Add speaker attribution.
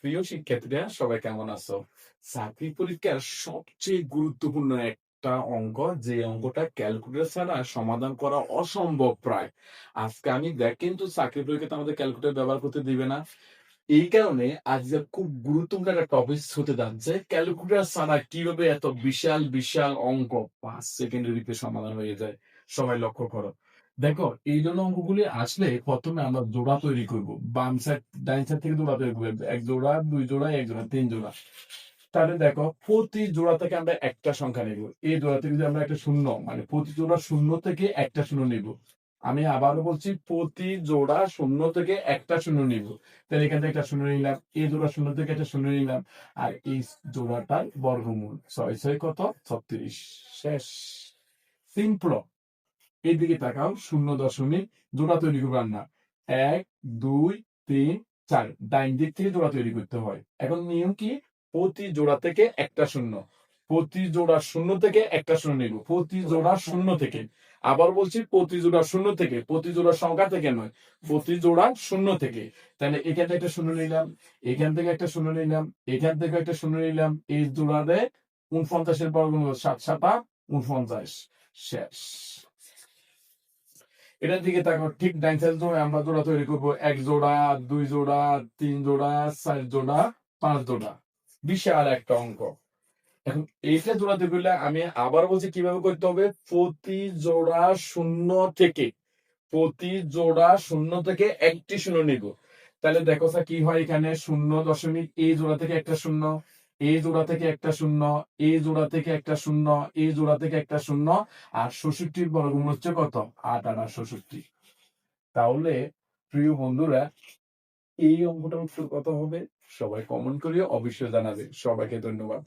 Speaker 1: প্রিয় শিক্ষার্থীরা সবাই কেমন আছো? চাকরি পরীক্ষার সবচেয়ে গুরুত্বপূর্ণ একটা অঙ্ক, যে অঙ্কটা ক্যালকুলেটর ছাড়া সমাধান করা অসম্ভব প্রায়। আজকে আমি দেখ কিন্তু চাকরি পরীক্ষাতে আমাদের ক্যালকুলেটর ব্যবহার করতে দিবে না। এই কারণে আজকের খুব গুরুত্বপূর্ণ একটা টপিক হতে যাচ্ছে, ক্যালকুলেটর ছাড়া কিভাবে এত বিশাল বিশাল অঙ্ক 5 সেকেন্ডের ভিতরে সমাধান হয়ে যায়। সবাই লক্ষ্য করো। দেখো, এই জন্য অঙ্কগুলি আসলে প্রথমে আমরা জোড়া তৈরি করব। বাম সাইড ডাইন সাইড থেকে জোড়া তৈরি করবো, এক জোড়া, দুই জোড়া, এক জোড়া, তিন জোড়া। তাহলে দেখো, প্রতি জোড়া থেকে আমরা একটা সংখ্যা নিব। এই জোড়া থেকে যদি আমরা একটা শূন্য, মানে প্রতি জোড়া শূন্য থেকে একটা শূন্য নিব। আমি আবারও বলছি, প্রতি জোড়া শূন্য থেকে একটা শূন্য নিব। তাহলে এখান থেকে একটা শূন্য নিলাম, এই জোড়া শূন্য থেকে একটা শূন্য নিলাম, আর এই জোড়াটার বর্গমূল 6 6 কত, 36। শেষ। সিম্পল। এইদিকে তাকাও, 0 দশমিক জোড়া তৈরি করবার না। 1 2 3 4, ডাইন দিক থেকে জোড়া তৈরি করতে হয়। এখন নিয়ম কি? প্রতি জোড়া থেকে একটা শূন্য। প্রতি জোড়া শূন্য থেকে একটা শূন্য নিব, প্রতি জোড়া শূন্য থেকে। আবার বলছি, প্রতি জোড়া শূন্য থেকে, প্রতি জোড়া সংখ্যা থেকে নয়, প্রতি জোড়া শূন্য থেকে। তাহলে এখান থেকে একটা শূন্য নিলাম, এখান থেকে একটা শূন্য নিলাম, এখান থেকে একটা শূন্য নিলাম, এই জোড়াতে 49-এর বর্গমূল 7 7 49। শেষ। এটার দিকে তাকাও, ঠিক ডাইন সাইড ধরে আমরা জোড়া তৈরি করবো। এক জোড়া, দুই জোড়া, তিন জোড়া, চার জোড়া, পাঁচ জোড়া। বিশাল একটা অঙ্ক। এখন এইটা জোড়াতে গেলে আমি আবার বলছি কিভাবে করতে হবে। প্রতি জোড়া শূন্য থেকে, প্রতি জোড়া শূন্য থেকে একটি শূন্য নিব। তাহলে দেখো স্যার কি হয়, এখানে 0 দশমিক, এই জোড়া থেকে একটা শূন্য, এই জোড়া থেকে একটা শূন্য, এই জোড়া থেকে একটা শূন্য, এই জোড়া থেকে একটা শূন্য। আর 66-র বর্গমূল হচ্ছে কত? 8 8 66। তাহলে প্রিয় বন্ধুরা, এই অঙ্কটার উত্তর কত হবে? সবাই কমেন্ট করিও, অবশ্যই জানাবে। সবাইকে ধন্যবাদ।